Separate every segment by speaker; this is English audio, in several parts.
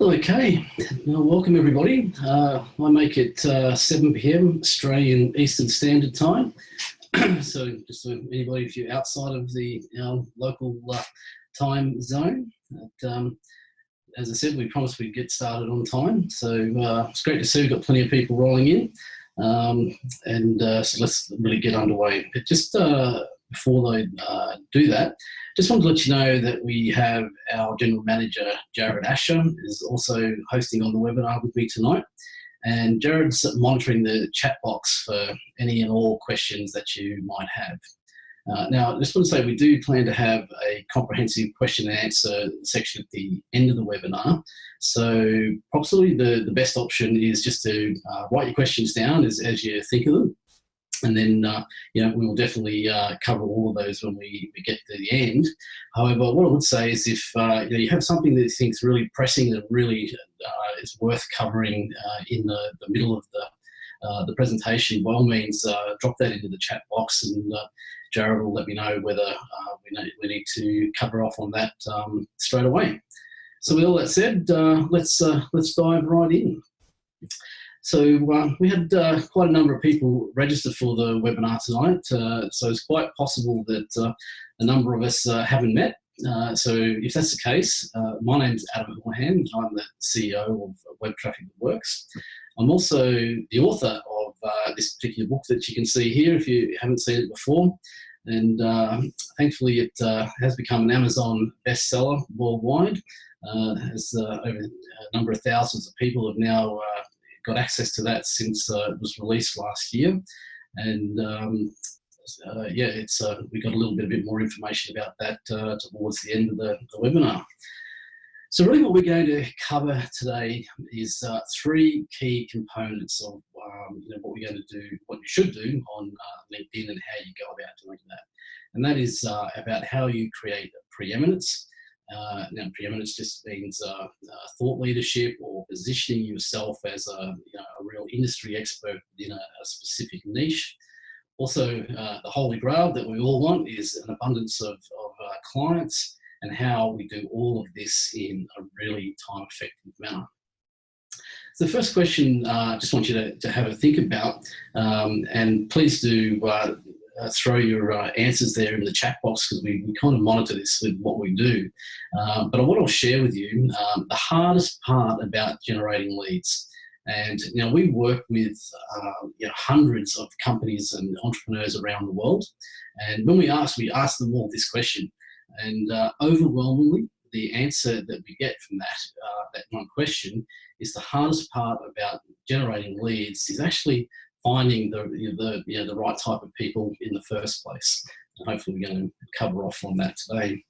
Speaker 1: Okay, well, welcome everybody. I make it 7 p.m. Australian Eastern Standard Time. So just for anybody, if you're outside of the local time zone, as I said, we promised we'd get started on time. So it's great to see we've got plenty of people rolling in. So let's really get underway. But just before they do that, just wanted to let you know that we have our General Manager, Jared Asher, is also hosting on the webinar with me tonight. And Jared's monitoring the chat box for any and all questions that you might have. Now, I just want to say we do plan to have a comprehensive question and answer section at the end of the webinar. So possibly the best option is just to write your questions down as you think of them. And then, we will definitely cover all of those when we get to the end. However, what I would say is if you have something that you think is really pressing and really is worth covering in the middle of the presentation, by all means, drop that into the chat box, and Jared will let me know whether we need to cover off on that straight away. So with all that said, let's dive right in. So we had quite a number of people register for the webinar tonight, so it's quite possible that a number of us haven't met. So if that's the case, my name's Adam Houlahan. I'm the CEO of Web Traffic That Works. I'm also the author of this particular book that you can see here if you haven't seen it before. And thankfully it has become an Amazon bestseller worldwide. As over a number of thousands of people have now got access to that since it was released last year. And we got a bit more information about that towards the end of the webinar. So really what we're going to cover today is 3 key components of what we're going to do, what you should do on LinkedIn and how you go about doing that. And that is about how you create a preeminence. Now, preeminence just means thought leadership or positioning yourself as a real industry expert in a specific niche. Also, the holy grail that we all want is an abundance of clients, and how we do all of this in a really time-effective manner. So the first question I just want you to have a think about, and please do throw your answers there in the chat box, because we kind of monitor this with what we do. But what I'll share with you, the hardest part about generating leads. And we work with hundreds of companies and entrepreneurs around the world. And when we ask them all this question. And overwhelmingly, the answer that we get from that one question is the hardest part about generating leads is actually finding the right type of people in the first place. And hopefully we're going to cover off on that today.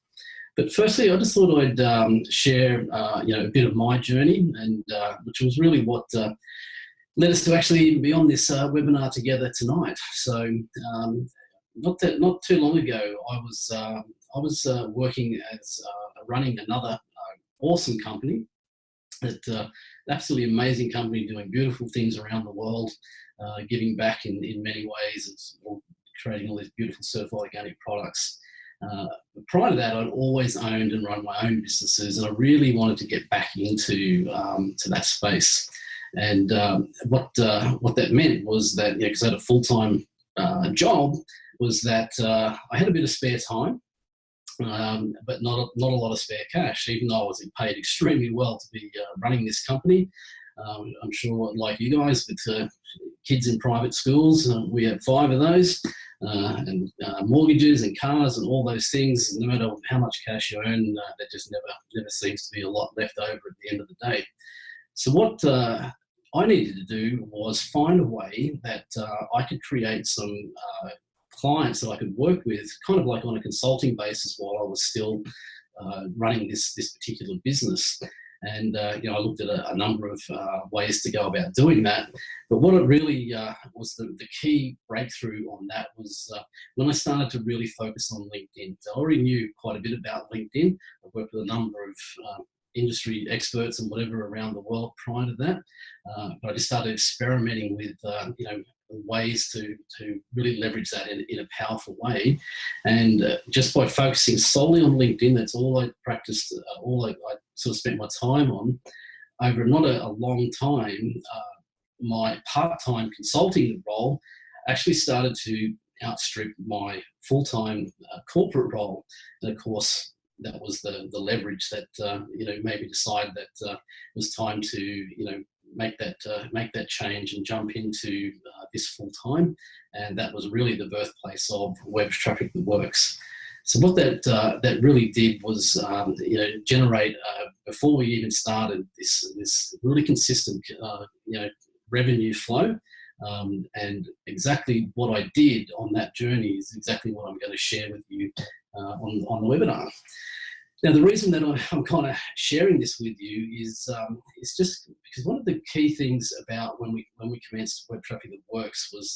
Speaker 1: But firstly, I just thought I'd share a bit of my journey, and which was really what led us to actually be on this webinar together tonight. So not too long ago, I was working as running another awesome company, absolutely amazing company doing beautiful things around the world, giving back in many ways. It's creating all these beautiful certified organic products. Prior to that, I'd always owned and run my own businesses, and I really wanted to get back into to that space. And what that meant was that, because I had a full-time job, was that I had a bit of spare time, but not a lot of spare cash, even though I was paid extremely well to be running this company. I'm sure, like you guys, with kids in private schools, we have 5 of those, and mortgages and cars and all those things. No matter how much cash you earn, there just never seems to be a lot left over at the end of the day. So what I needed to do was find a way that I could create some clients that I could work with, kind of like on a consulting basis, while I was still running this particular business. And I looked at a number of ways to go about doing that. But what it really was the key breakthrough on that was when I started to really focus on LinkedIn. So I already knew quite a bit about LinkedIn. I've worked with a number of industry experts and whatever around the world prior to that. But I just started experimenting with ways to really leverage that in a powerful way. And just by focusing solely on LinkedIn, that's all I practiced, all I sort of spent my time on. over not a long time, my part-time consulting role actually started to outstrip my full-time corporate role. And of course, that was the leverage that made me decide that it was time to make that change and jump into this full-time. And that was really the birthplace of Web Traffic That Works. So what that really did was generate, before we even started, this really consistent revenue flow. And exactly what I did on that journey is exactly what I'm going to share with you on the webinar. Now, the reason that I'm kind of sharing this with you is just because one of the key things about when we commenced Web Traffic That Works was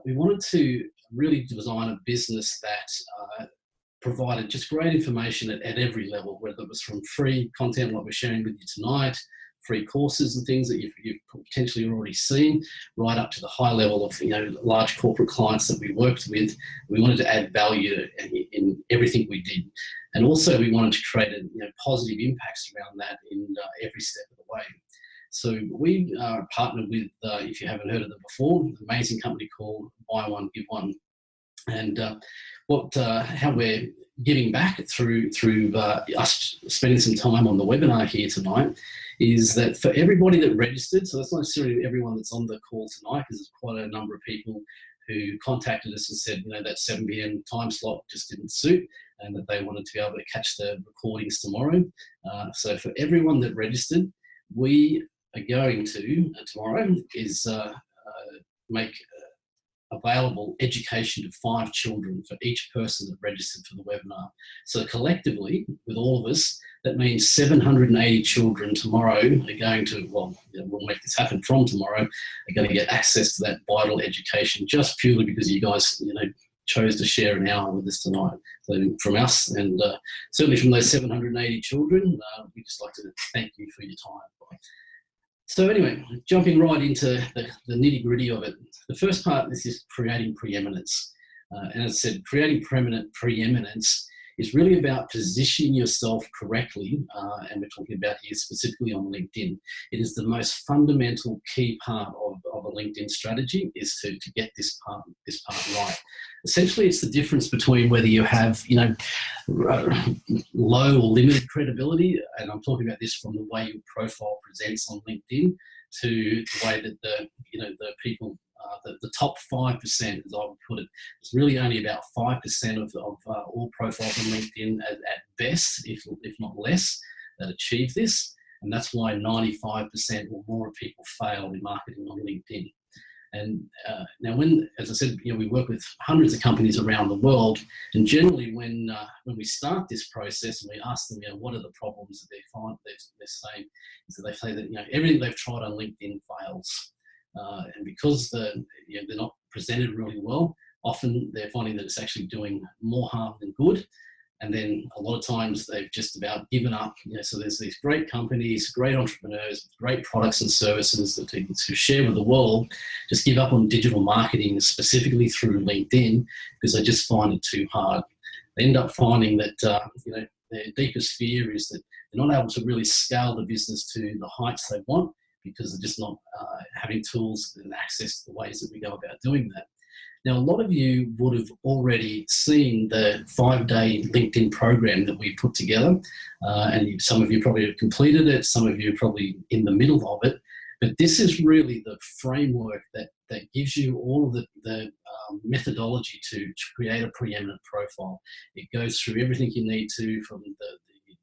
Speaker 1: we wanted to really design a business that provided just great information at every level, whether it was from free content like we're sharing with you tonight, free courses and things that you've potentially already seen, right up to the high level of large corporate clients that we worked with. We wanted to add value in everything we did, and also we wanted to create positive impacts around that in every step of the way. So we partnered with, if you haven't heard of them before, an amazing company called Buy One Give One, and how we're giving back through us spending some time on the webinar here tonight is that for everybody that registered, so that's not necessarily everyone that's on the call tonight, because there's quite a number of people who contacted us and said, that 7 p.m. time slot just didn't suit, and that they wanted to be able to catch the recordings tomorrow. So for everyone that registered, we are going to, tomorrow, is make available education to 5 children for each person that registered for the webinar. So collectively, with all of us, that means 780 children tomorrow are going to, we'll make this happen from tomorrow, are going to get access to that vital education just purely because you guys, chose to share an hour with us tonight. So from us, and certainly from those 780 children, we'd just like to thank you for your time. So anyway, jumping right into the nitty-gritty of it. The first part, this is creating preeminence. And as I said, creating preeminence is really about positioning yourself correctly, and we're talking about here specifically on LinkedIn. It is the most fundamental key part of a LinkedIn strategy, is to get this part right. Essentially, it's the difference between whether you have low or limited credibility, and I'm talking about this from the way your profile presents on LinkedIn, to the way that the people, the top 5%, as I would put it, it's really only about 5% of all profiles on LinkedIn at best, if not less, that achieve this, and that's why 95% or more of people fail in marketing on LinkedIn. And now, as I said, we work with hundreds of companies around the world, and generally when we start this process and we ask them, what are the problems that they find, they're saying, is that they say that everything they've tried on LinkedIn fails, and because they're not presented really well, often they're finding that it's actually doing more harm than good. And then a lot of times they've just about given up. So there's these great companies, great entrepreneurs, great products and services that to share with the world, just give up on digital marketing, specifically through LinkedIn, because they just find it too hard. They end up finding that their deepest fear is that they're not able to really scale the business to the heights they want, because they're just not having tools and access to the ways that we go about doing that. Now, a lot of you would have already seen the 5-day LinkedIn program that we put together, and some of you probably have completed it, some of you are probably in the middle of it, but this is really the framework that gives you all of the methodology to create a preeminent profile. It goes through everything you need to, from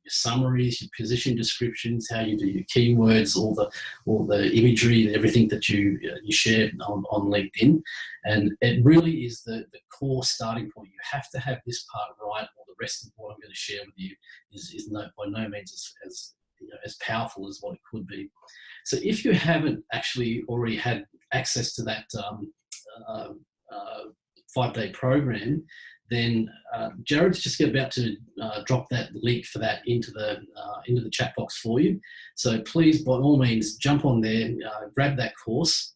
Speaker 1: your summaries, your position descriptions, how you do your keywords, all the imagery, everything that you share on LinkedIn. And it really is the core starting point. You have to have this part right, or the rest of what I'm going to share with you is by no means as powerful as what it could be. So if you haven't actually already had access to that 5-day program, then Jared's just about to drop that link for that into the chat box for you. So please, by all means, jump on there, grab that course.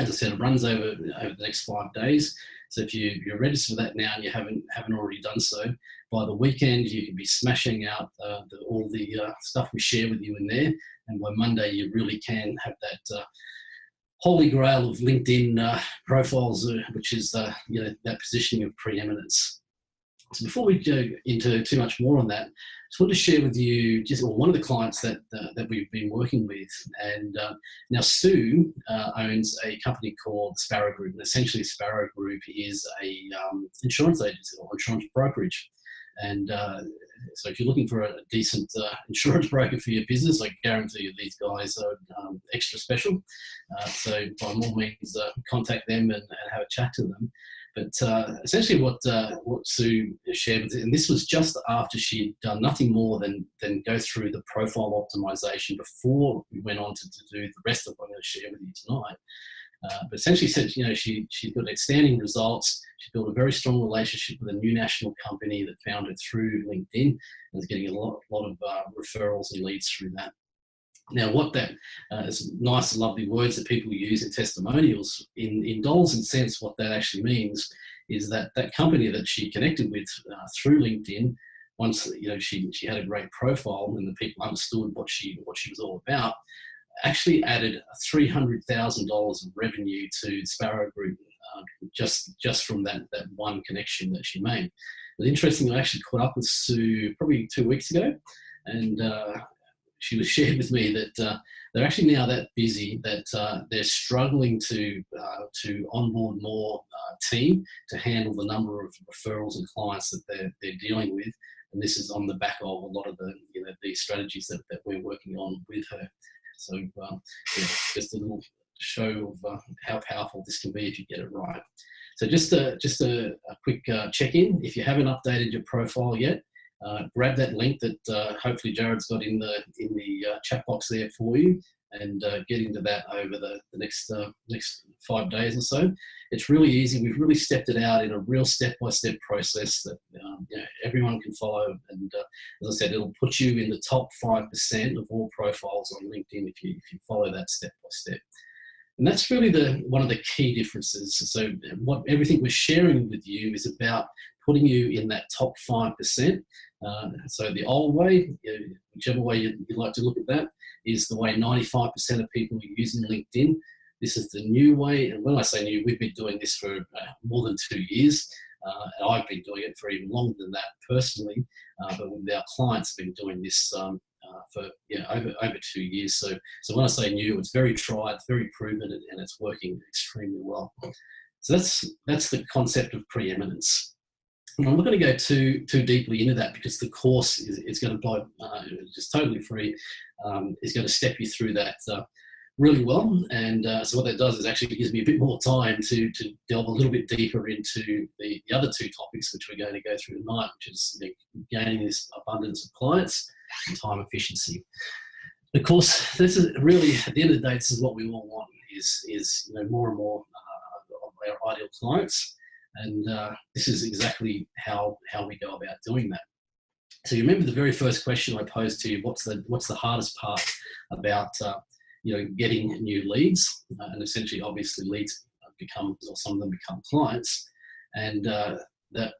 Speaker 1: As I said, it runs over the next 5 days. So if you're registered for that now and you haven't already done so, by the weekend you can be smashing out all the stuff we share with you in there, and by Monday you really can have that holy grail of LinkedIn profiles, which is that positioning of preeminence. So before we go into too much more on that, I just want to share with you one of the clients that we've been working with. And now Sue owns a company called Sparrow Group, and essentially Sparrow Group is a insurance agency or insurance brokerage. And so if you're looking for a decent insurance broker for your business, I guarantee you these guys are extra special. So by all means, contact them and have a chat to them. But essentially what Sue shared with it, and this was just after she'd done nothing more than go through the profile optimization before we went on to do the rest of what I'm going to share with you tonight. But essentially said, she's got outstanding results. She built a very strong relationship with a new national company that found her through LinkedIn and is getting a lot of referrals and leads through that. Now, what that is nice, lovely words that people use in testimonials, in dollars and cents, what that actually means is that that company that she connected with through LinkedIn, once she had a great profile and the people understood what she was all about, actually added $300,000 of revenue to Sparrow Group just from that one connection that she made. It was interesting. I actually caught up with Sue probably 2 weeks ago, and she was shared with me that they're actually now that busy that they're struggling to onboard more team to handle the number of referrals and clients that they're dealing with. And this is on the back of a lot of the strategies that we're working on with her. So just a little show of how powerful this can be if you get it right. So just a quick check-in. If you haven't updated your profile yet, grab that link that hopefully Jared's got in the chat box there for you, and get into that over the next 5 days or so. It's really easy. We've really stepped it out in a real step-by-step process that everyone can follow. And as I said, it'll put you in the top 5% of all profiles on LinkedIn if you follow that step-by-step. And that's really one of the key differences. So everything we're sharing with you is about putting you in that top 5%. So the old way, whichever way you'd like to look at that, is the way 95% of people are using LinkedIn. This is the new way. And when I say new, we've been doing this for more than 2 years. And I've been doing it for even longer than that personally. But with our clients have been doing this for over 2 years. So when I say new, it's very tried, it's very proven, and it's working extremely well. So that's the concept of preeminence. And I'm not going to go too deeply into that because the course is going to just totally free. Is going to step you through that really well. And so what that does is actually gives me a bit more time to delve a little bit deeper into the other two topics which we're going to go through tonight, which is gaining this abundance of clients and time efficiency. Of course, this is really, at the end of the day, this is what we all want, is more and more of our ideal clients. And this is exactly how we go about doing that. So you remember the very first question I posed to you, what's the hardest part about getting new leads? And essentially, obviously, leads some of them become clients. And that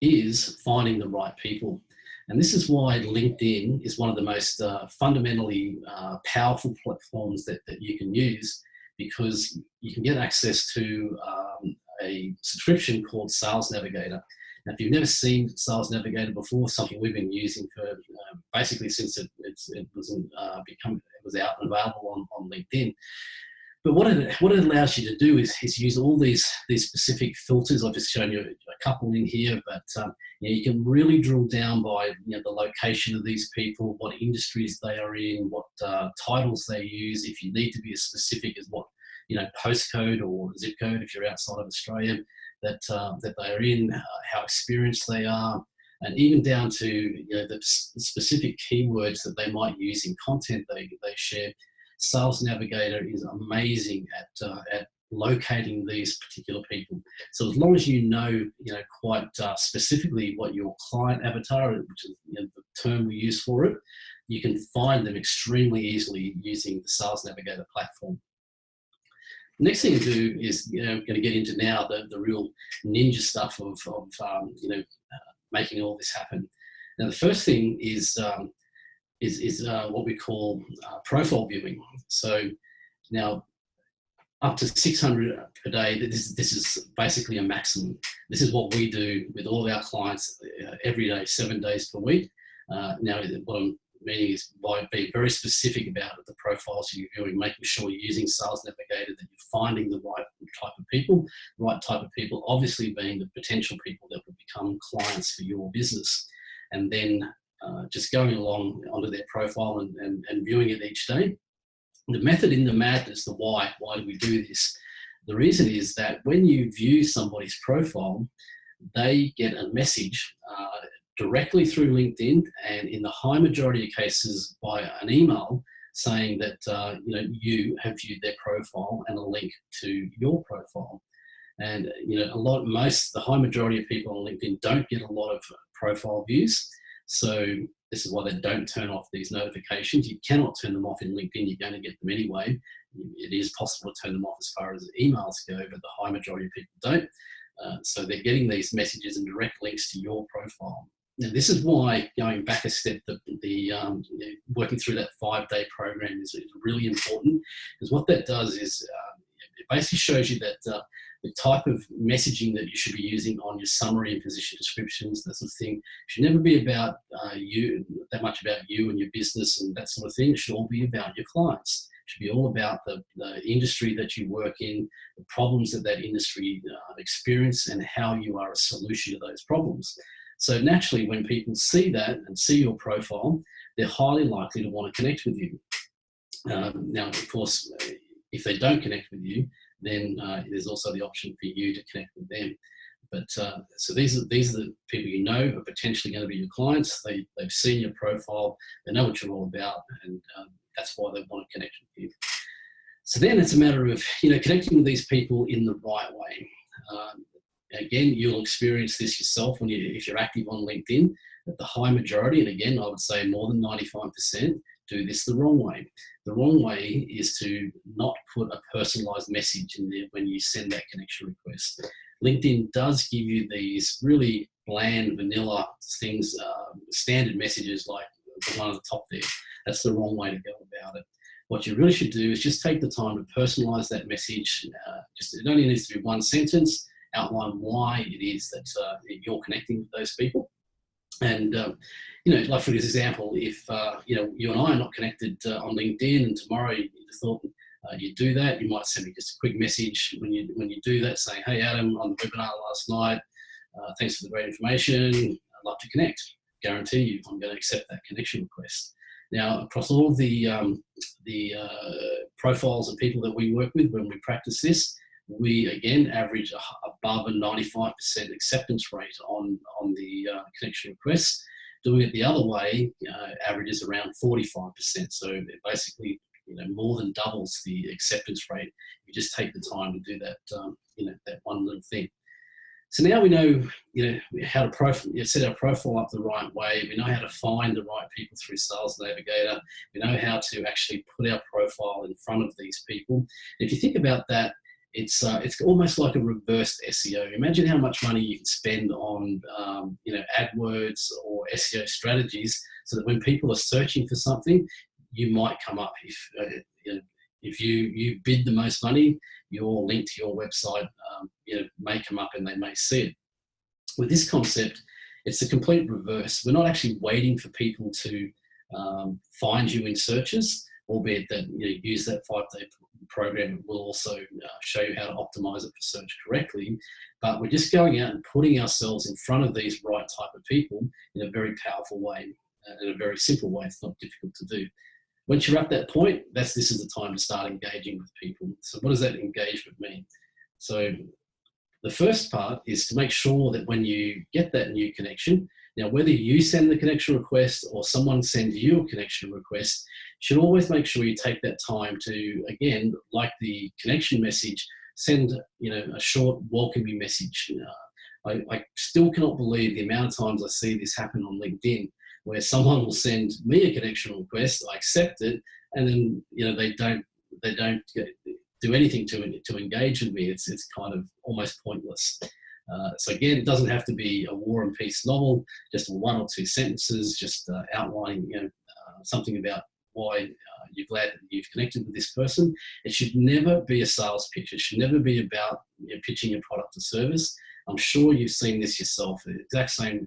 Speaker 1: is finding the right people. And this is why LinkedIn is one of the most fundamentally powerful platforms that you can use, because you can get access to a subscription called Sales Navigator. Now, if you've never seen Sales Navigator before, something we've been using for basically since it was out and available on LinkedIn. But what it allows you to do is use all these specific filters. I've just shown you a couple in here, but you can really drill down by the location of these people, what industries they are in, what titles they use. If you need to be as specific as what postcode or zip code if you're outside of Australia that they are in, how experienced they are, and even down to the specific keywords that they might use in content they share. Sales Navigator is amazing at locating these particular people. So as long as you know quite specifically what your client avatar, which is the term we use for it, you can find them extremely easily using the Sales Navigator platform. Next thing to do is, going to get into now the real ninja stuff of making all this happen. Now, the first thing is what we call profile viewing. So now, up to 600 per day, this is basically a maximum. This is what we do with all of our clients every day, 7 days per week. Now, what I'm meaning is by being very specific about the profiles you're viewing, making sure you're using Sales Navigator, that you're finding the right type of people, obviously being the potential people that will become clients for your business. And then just going along onto their profile and viewing it each day. The method in the madness, the why do we do this? The reason is that when you view somebody's profile, they get a message directly through LinkedIn, and in the high majority of cases by an email saying that you have viewed their profile and a link to your profile. And the high majority of people on LinkedIn don't get a lot of profile views. So this is why they don't turn off these notifications. You cannot turn them off in LinkedIn. You're going to get them anyway. It is possible to turn them off as far as emails go, but the high majority of people don't. So they're getting these messages and direct links to your profile. Now, this is why, going back a step, working through that 5-day program is really important, because what that does is it basically shows you that the type of messaging that you should be using on your summary and position descriptions, that sort of thing, should never be about that much about you and your business and that sort of thing. It should all be about your clients. It should be all about the industry that you work in, the problems that industry experience, and how you are a solution to those problems. So naturally, when people see that and see your profile, they're highly likely to want to connect with you. Now, of course, if they don't connect with you, then there's also the option for you to connect with them. But so these are the people you know are potentially going to be your clients. They've seen your profile, they know what you're all about, and that's why they want to connect with you. So then it's a matter of connecting with these people in the right way. Again, you'll experience this yourself if you're active on LinkedIn, that the high majority, and again, I would say more than 95%, do this the wrong way. The wrong way is to not put a personalized message in there when you send that connection request. LinkedIn does give you these really bland, vanilla things, standard messages like the one at the top there. That's the wrong way to go about it. What you really should do is just take the time to personalize that message. It only needs to be one sentence. Outline why it is that you're connecting with those people. And, like for example, if, you and I are not connected on LinkedIn, and tomorrow you thought you'd do that, you might send me just a quick message when you do that saying, hey, Adam, on the webinar last night, thanks for the great information. I'd love to connect. Guarantee you I'm going to accept that connection request. Now, across all of the profiles and people that we work with when we practice this, we again average above a 95% acceptance rate on the connection requests. Doing it the other way averages around 45%. So it basically more than doubles the acceptance rate. You just take the time to do that that one little thing. So now we know how to set our profile up the right way. We know how to find the right people through Sales Navigator. We know how to actually put our profile in front of these people. If you think about that, it's almost like a reversed SEO. Imagine how much money you can spend on AdWords or SEO strategies, so that when people are searching for something, you might come up. If you bid the most money, your link to your website may come up and they may see it. With this concept, it's the complete reverse. We're not actually waiting for people to find you in searches, albeit that use that 5-day program. It will also show you how to optimize it for search correctly. But we're just going out and putting ourselves in front of these right type of people in a very powerful way, in a very simple way. It's not difficult to do. Once you're at that point, this is the time to start engaging with people. So what does that engagement mean? So the first part is to make sure that when you get that new connection, now whether you send the connection request or someone sends you a connection request, you should always make sure you take that time to, again, like the connection message, send a short welcoming message. I still cannot believe the amount of times I see this happen on LinkedIn, where someone will send me a connection request, I accept it, and then they don't do anything to engage with me, it's kind of almost pointless. So again, it doesn't have to be a war and peace novel, just 1 or 2 sentences, just outlining something about why you're glad that you've connected with this person. It should never be a sales pitch. It should never be about pitching your product or service. I'm sure you've seen this yourself. The exact same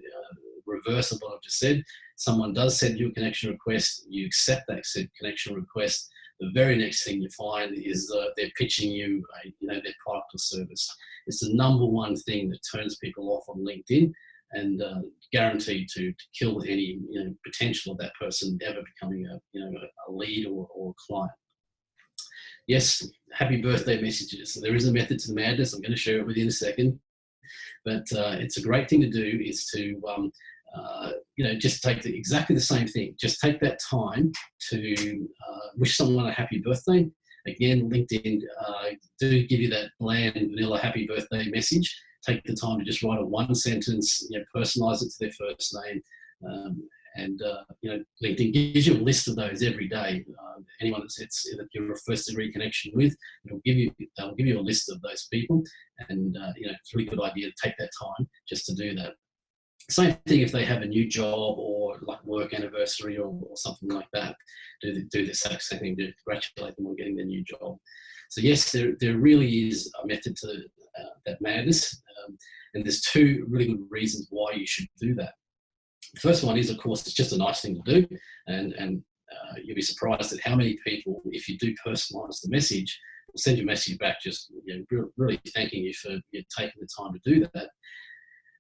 Speaker 1: reverse of what I've just said. Someone does send you a connection request. You accept that connection request. The very next thing you find is they're pitching you, their product or service. It's the number one thing that turns people off on LinkedIn, and guaranteed to kill any potential of that person ever becoming a lead or a client. Yes, happy birthday messages. So there is a method to the madness. I'm going to share it with you in a second, but it's a great thing to do is to just take exactly the same thing. Just take that time to wish someone a happy birthday. Again, LinkedIn do give you that bland, vanilla happy birthday message. Take the time to just write a 1 sentence, personalize it to their first name. LinkedIn gives you a list of those every day. Anyone that you're a first degree connection with, they'll give you a list of those people. And it's a really good idea to take that time just to do that. Same thing if they have a new job or like work anniversary or something like that. Do the exact same thing to congratulate them on getting their new job. So yes, there really is a method to that madness, and there's 2 really good reasons why you should do that. The first one is, of course, it's just a nice thing to do, and you'll be surprised at how many people, if you do personalise the message, will send you a message back just really thanking you for taking the time to do that.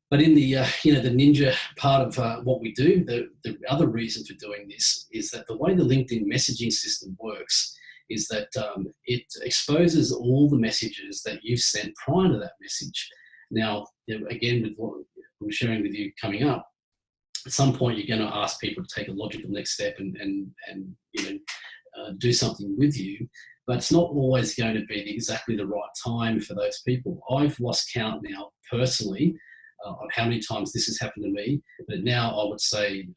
Speaker 1: But in the the ninja part of what we do, the other reason for doing this is that the way the LinkedIn messaging system works is that it exposes all the messages that you've sent prior to that message. Now, again, with what I'm sharing with you coming up, at some point you're going to ask people to take a logical next step and do something with you, but it's not always going to be exactly the right time for those people. I've lost count now personally of how many times this has happened to me, but now I would say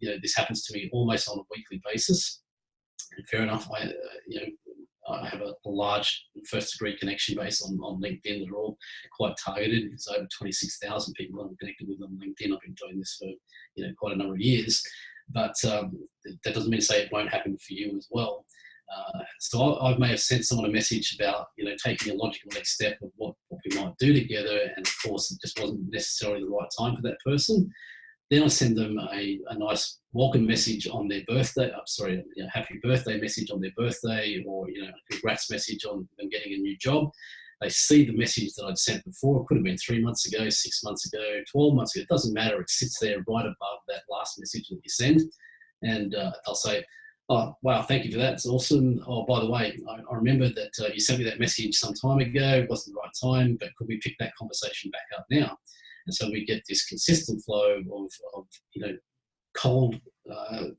Speaker 1: this happens to me almost on a weekly basis. And fair enough, I have a large first degree connection base on LinkedIn that are all quite targeted. It's over 26,000 people I'm connected with on LinkedIn. I've been doing this for quite a number of years, but that doesn't mean to say it won't happen for you as well. So I may have sent someone a message about taking a logical next step of what we might do together, and of course it just wasn't necessarily the right time for that person. Then I send them a nice welcome message on their birthday. Happy birthday message on their birthday, or a congrats message on them getting a new job. They see the message that I'd sent before. It could have been 3 months ago, 6 months ago, 12 months ago. It doesn't matter. It sits there right above that last message that you send, and they'll say, "Oh, wow, thank you for that. It's awesome. Oh, by the way, I remember that you sent me that message some time ago. It wasn't the right time, but could we pick that conversation back up now?" And so we get this consistent flow of cold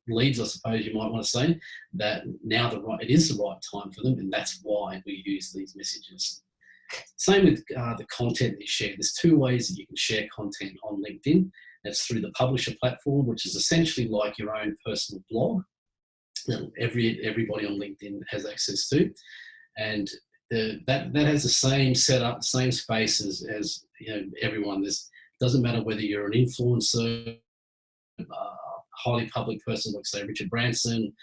Speaker 1: leads, I suppose you might want to say, that now it is the right time for them, and that's why we use these messages. Same with the content that you share. There's 2 ways that you can share content on LinkedIn. That's through the publisher platform, which is essentially like your own personal blog that everybody on LinkedIn has access to, and that has the same setup, same space as everyone. Doesn't matter whether you're an influencer, highly public person like say Richard Branson,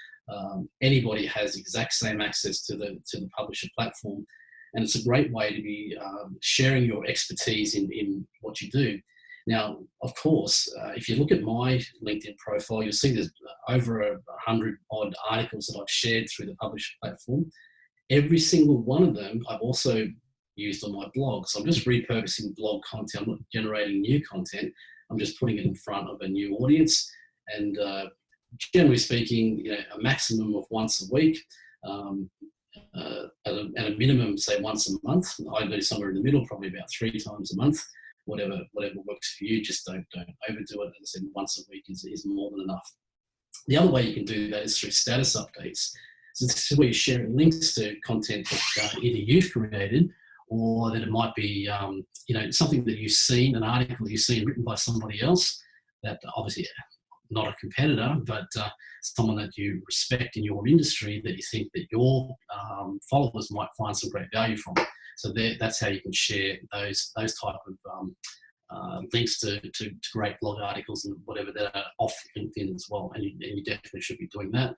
Speaker 1: anybody has exact same access to the publisher platform, and it's a great way to be sharing your expertise in what you do. Now, of course, if you look at my LinkedIn profile, you'll see there's over 100 odd articles that I've shared through the publisher platform. Every single one of them I've also used on my blog. So I'm just repurposing blog content. I'm not generating new content. I'm just putting it in front of a new audience. And generally speaking, a maximum of once a week, at a minimum, say once a month. I do somewhere in the middle, probably about 3 times a month. Whatever works for you, just don't overdo it. As I said, once a week is more than enough. The other way you can do that is through status updates. So this is where you're sharing links to content that either you've created, or that it might be something that you've seen, an article that you've seen written by somebody else that obviously not a competitor, but someone that you respect in your industry that you think that your followers might find some great value from. So that's how you can share those type of links to great blog articles and whatever that are off LinkedIn as well. And you definitely should be doing that.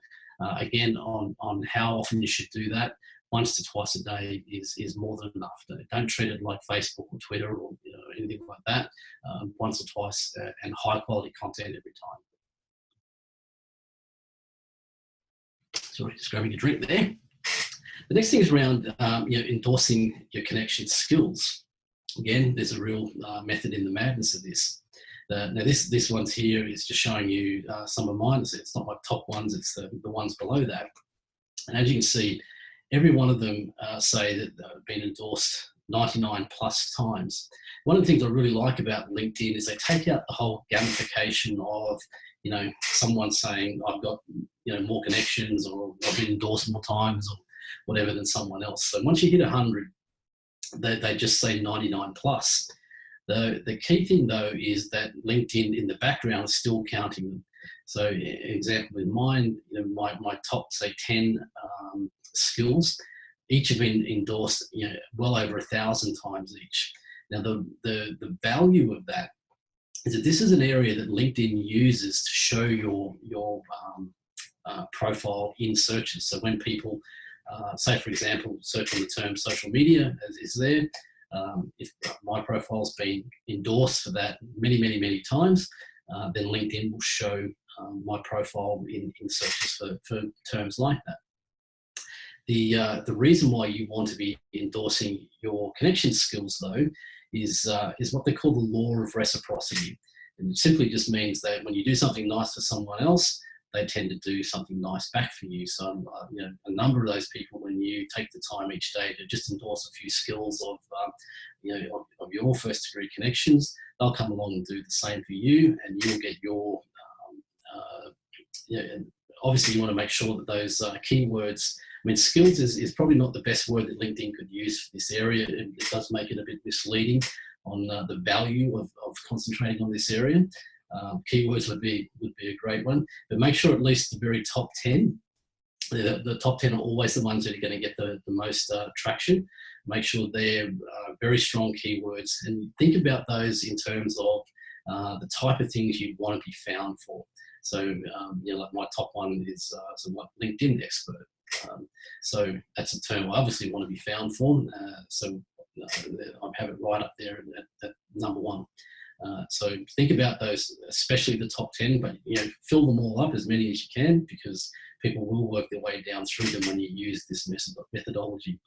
Speaker 1: Again, on how often you should do that, once to twice a day is more than enough. Don't treat it like Facebook or Twitter or anything like that. Once or twice, and high quality content every time. Sorry, just grabbing a drink there. The next thing is around endorsing your connection skills. Again, there's a real method in the madness of this. Now this one's here is just showing you some of mine. It's not my top ones, it's the ones below that. And as you can see, every one of them say that they've been endorsed 99 plus times. One of the things I really like about LinkedIn is they take out the whole gamification of, someone saying I've got, more connections, or I've been endorsed more times or whatever than someone else. So once you hit 100, they just say 99 plus. The key thing though is that LinkedIn in the background is still counting them. So example with mine, my top say 10 skills, each have been endorsed well over 1,000 times each. Now the value of that is that this is an area that LinkedIn uses to show your profile in searches. So when people say, for example, search on the term social media, as is there, if my profile's been endorsed for that many times, then LinkedIn will show my profile in searches for terms like that. The reason why you want to be endorsing your connection skills though is what they call the law of reciprocity. And it simply just means that when you do something nice for someone else, they tend to do something nice back for you. So a number of those people, when you take the time each day to just endorse a few skills of your first degree connections, they'll come along and do the same for you, and you'll get your obviously you want to make sure that those keywords, skills is probably not the best word that LinkedIn could use for this area. It does make it a bit misleading on the value of concentrating on this area. Keywords would be a great one, but make sure at least the very top 10, the top 10 are always the ones that are going to get the most traction. Make sure they're very strong keywords, and think about those in terms of the type of things you'd want to be found for. So, like my top one is like LinkedIn expert. So that's a term I obviously want to be found for. So I have it right up there at number one. So think about those, especially the top 10, but fill them all up, as many as you can, because people will work their way down through them when you use this methodology.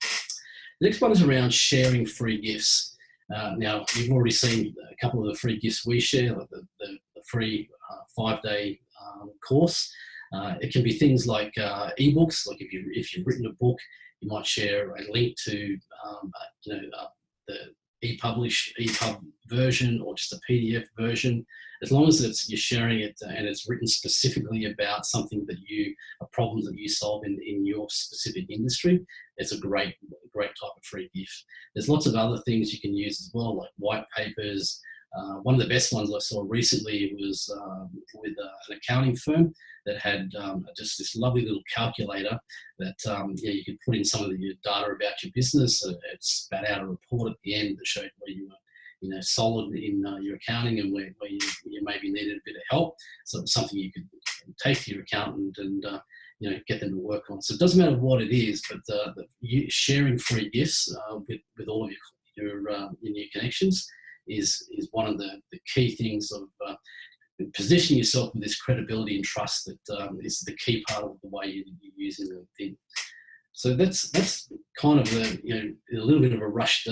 Speaker 1: The next one is around sharing free gifts. Now, you've already seen a couple of the free gifts we share, like the free 5-day course. It can be things like ebooks. Like if you've written a book, you might share a link to the EPUB version, or just a PDF version. As long as you're sharing it and it's written specifically about something a problem that you solve in your specific industry, it's a great type of free gift. There's lots of other things you can use as well, like white papers. One of the best ones I saw recently was with an accounting firm that had just this lovely little calculator that you could put in some of your data about your business. It spat out a report at the end that showed where you were solid in your accounting and where you maybe needed a bit of help. So it's something you could take to your accountant and get them to work on. So it doesn't matter what it is, but sharing free gifts with all of your new connections is one of the key things of positioning yourself with this credibility and trust that is the key part of the way you're using LinkedIn. So that's kind of a little bit of a rushed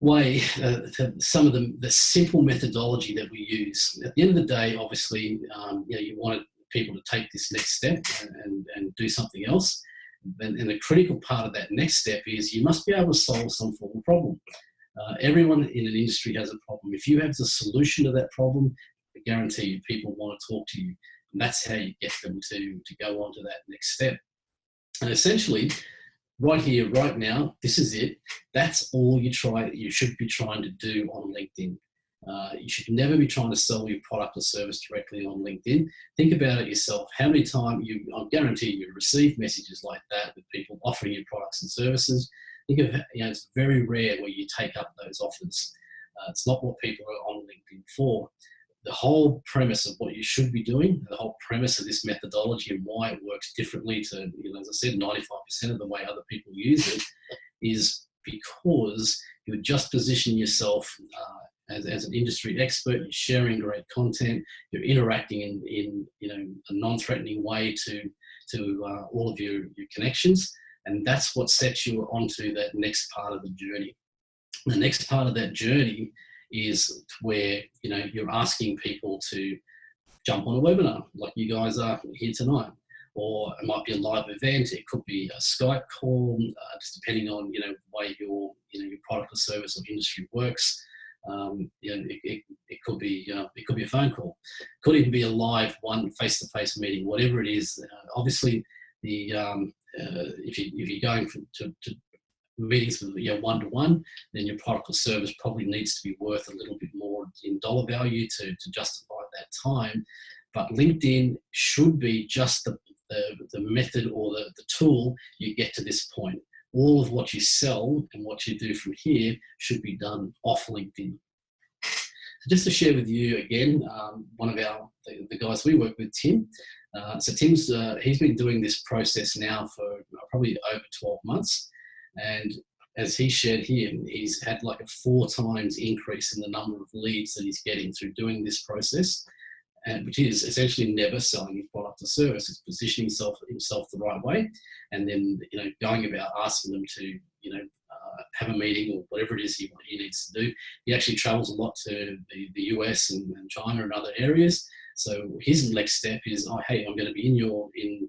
Speaker 1: way to some of the simple methodology that we use. At the end of the day, obviously, you want people to take this next step and do something else. And the critical part of that next step is you must be able to solve some form of problem. Everyone in an industry has a problem. If you have the solution to that problem, I guarantee you people want to talk to you. And that's how you get them to go on to that next step. And essentially, right here, right now, this is it. That's all you should be trying to do on LinkedIn. You should never be trying to sell your product or service directly on LinkedIn. Think about it yourself. How many times I guarantee you receive messages like that with people offering you products and services. Think of, it's very rare where you take up those offers. It's not what people are on LinkedIn for. The whole premise of what you should be doing, the whole premise of this methodology and why it works differently to, as I said, 95% of the way other people use it, is because you just position yourself as an industry expert. You're sharing great content. You're interacting in a non-threatening way to all of your connections, and that's what sets you onto that next part of the journey. The next part of that journey is where you're asking people to jump on a webinar like you guys are here tonight, or it might be a live event. It could be a Skype call, just depending on the way your product or service or industry works. It could be a phone call. It could even be a live face-to-face meeting. Whatever it is, obviously if you're going to meetings with one-to-one, then your product or service probably needs to be worth a little bit more in dollar value to justify that time. But LinkedIn should be just the method or the tool you get to this point. All of what you sell and what you do from here should be done off LinkedIn. So just to share with you again, one of the guys we work with, Tim. So Tim's he's been doing this process now for probably over 12 months. And as he shared here, he's had like a 4 times increase in the number of leads that he's getting through doing this process, and which is essentially never selling his product or service. It's positioning himself the right way, and then going about asking them to have a meeting or whatever it is he needs to do. He actually travels a lot to the US and China and other areas. So his next step is, oh hey, I'm going to be in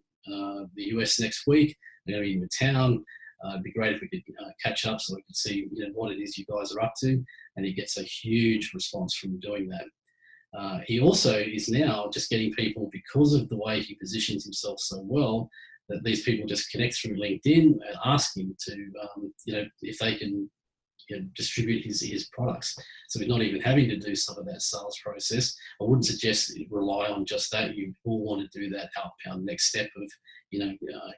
Speaker 1: the US next week. I'm going to be in the town. It'd be great if we could catch up so we could see what it is you guys are up to. And he gets a huge response from doing that. He also is now just getting people, because of the way he positions himself so well, that these people just connect through LinkedIn and ask him to, if they can distribute his products. So we're not even having to do some of that sales process. I wouldn't suggest rely on just that. You all want to do that outbound next step of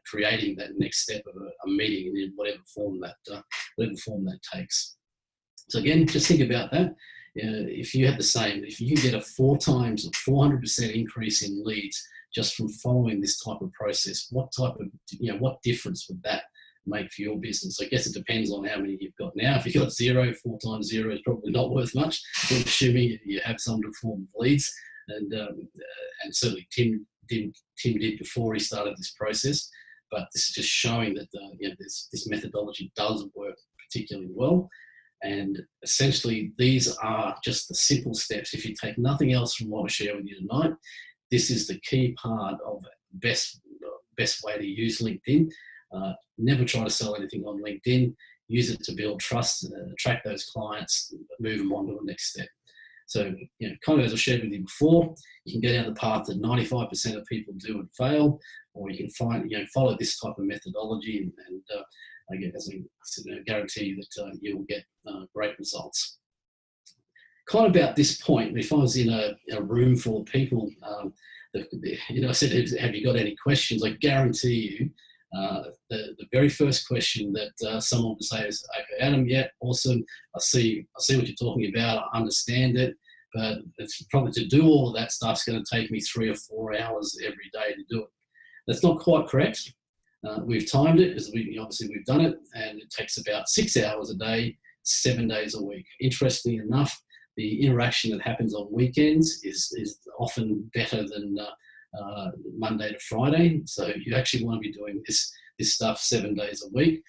Speaker 1: creating that next step of a meeting in whatever form that takes. So again, just think about that. If you had the same, if you get a 4 times or 400% increase in leads just from following this type of process, what what difference would that make for your business? I guess it depends on how many you've got now. If you've got 0, 4 times 0 is probably not worth much. I'm assuming you have some form of leads, and certainly Tim did before he started this process. But this is just showing that this methodology does work particularly well. And essentially, these are just the simple steps. If you take nothing else from what I share with you tonight, this is the key part of best way to use LinkedIn. Never try to sell anything on LinkedIn. Use it to build trust, attract those clients, move them on to the next step. So, kind of as I shared with you before, you can go down the path that 95% of people do and fail, or you can follow this type of methodology, and again, as I guarantee that you will get great results. Kind of about this point, if I was in a room full of people, I said, have you got any questions? I guarantee you, the very first question that someone would say is, okay, Adam, yeah, awesome. I see what you're talking about. I understand it, but it's probably to do all of that stuff's going to take me 3 or 4 hours every day to do it. That's not quite correct. We've timed it, because obviously we've done it, and it takes about 6 hours a day, 7 days a week. Interestingly enough, the interaction that happens on weekends is often better than Monday to Friday. So you actually want to be doing this stuff 7 days a week.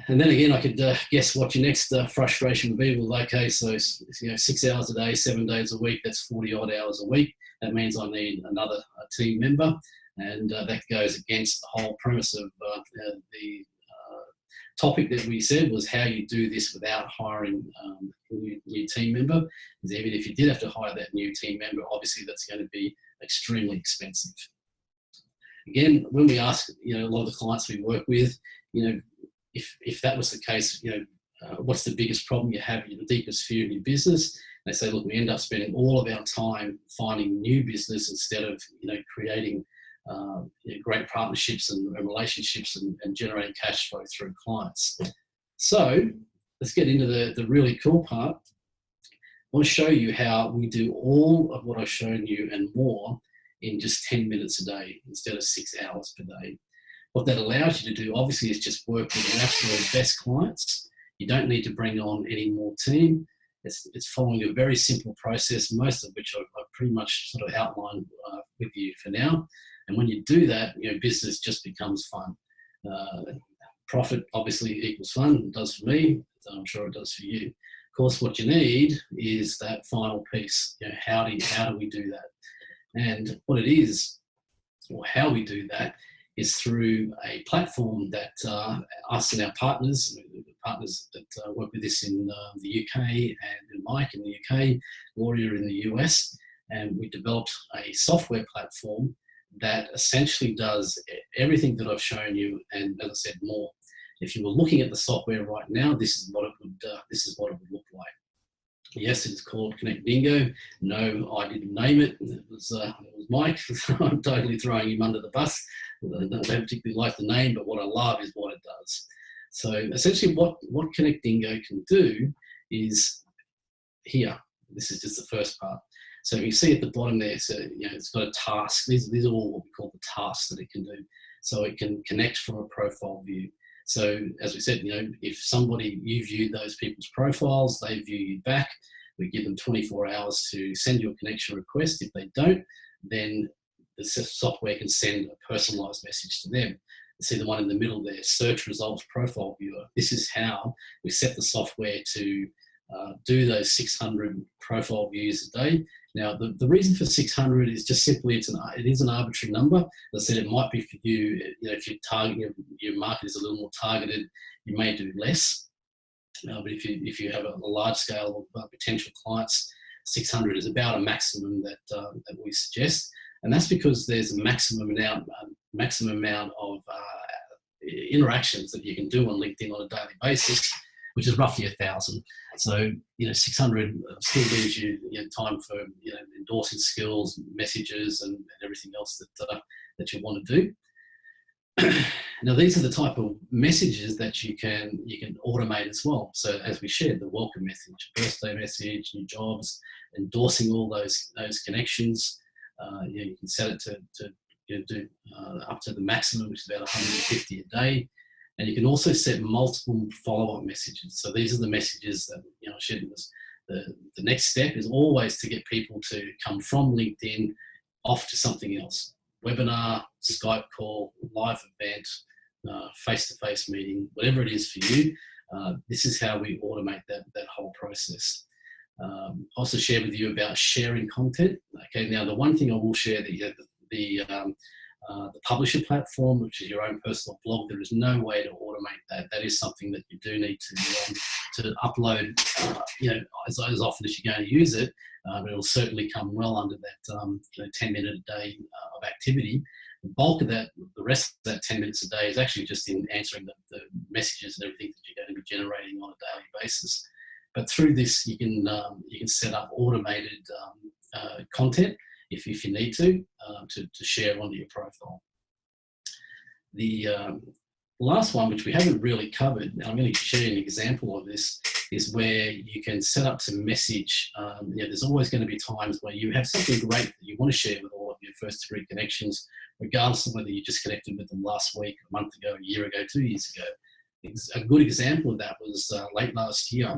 Speaker 1: And then again, I could guess what your next frustration would be. Well, okay, so 6 hours a day, 7 days a week, that's 40 odd hours a week. That means I need another team member. And that goes against the whole premise of the topic that we said, was how you do this without hiring a new team member. Because even if you did have to hire that new team member, obviously that's going to be extremely expensive. Again, when we ask a lot of the clients we work with, if that was the case, what's the biggest problem you have, the deepest fear in your business? They say, look, we end up spending all of our time finding new business instead of, creating great partnerships and relationships and generating cash flow through clients. So let's get into the really cool part. I want to show you how we do all of what I've shown you and more in just 10 minutes a day instead of 6 hours per day. What that allows you to do, obviously, is just work with your absolute best clients. You don't need to bring on any more team. It's following a very simple process, most of which I've pretty much sort of outlined with you for now. And when you do that, business just becomes fun. Profit obviously equals fun. It does for me. I'm sure it does for you. Of course, what you need is that final piece. How do we do that? And what it is, or how we do that, is through a platform that us and our partners that work with us in the UK, and Mike in the UK, Gloria in the US, and we developed a software platform that essentially does everything that I've shown you, and as I said, more. If you were looking at the software right now, this is what it would look like. Yes, it's called Connect Dingo. No, I didn't name it. It was Mike. I'm totally throwing him under the bus. I don't particularly like the name, but what I love is what it does. So essentially what Connect Dingo can do is here. This is just the first part. So you see at the bottom there, so it's got a task. These are all what we call the tasks that it can do. So it can connect from a profile view. So as we said, if you viewed those people's profiles, they view you back. We give them 24 hours to send you a connection request. If they don't, then the software can send a personalized message to them. You see the one in the middle there, search results profile viewer. This is how we set the software to do those 600 profile views a day. Now, the reason for 600 is just simply it is an arbitrary number. As I said, it might be for you, if your market is a little more targeted, you may do less. But if you have a large scale of potential clients, 600 is about a maximum that we suggest, and that's because there's a maximum amount of interactions that you can do on LinkedIn on a daily basis, which is roughly 1,000. So 600 still leaves you time for endorsing skills, messages, and everything else that you want to do. Now, these are the type of messages that you can automate as well. So as we shared, the welcome message, birthday message, new jobs, endorsing all those connections. You can set it to do up to the maximum, which is about 150 a day. And you can also set multiple follow-up messages. So these are the messages that I shared with us. The next step is always to get people to come from LinkedIn off to something else. Webinar, Skype call, live event, face-to-face meeting, whatever it is for you. This is how we automate that whole process. Also share with you about sharing content. Okay, now the one thing I will share that the publisher platform, which is your own personal blog, there is no way to automate that. That is something that you do need to upload, as often as you're going to use it. But it will certainly come well under that 10 minute a day of activity. The bulk of that, the rest of that 10 minutes a day, is actually just in answering the messages and everything that you're going to be generating on a daily basis. But through this, you can set up automated content if you need to share onto your profile. The last one, which we haven't really covered, and I'm going to show you an example of this, is where you can set up to message. There's always going to be times where you have something great that you want to share with all of your first 3 connections, regardless of whether you just connected with them last week, a month ago, a year ago, 2 years ago. A good example of that was late last year.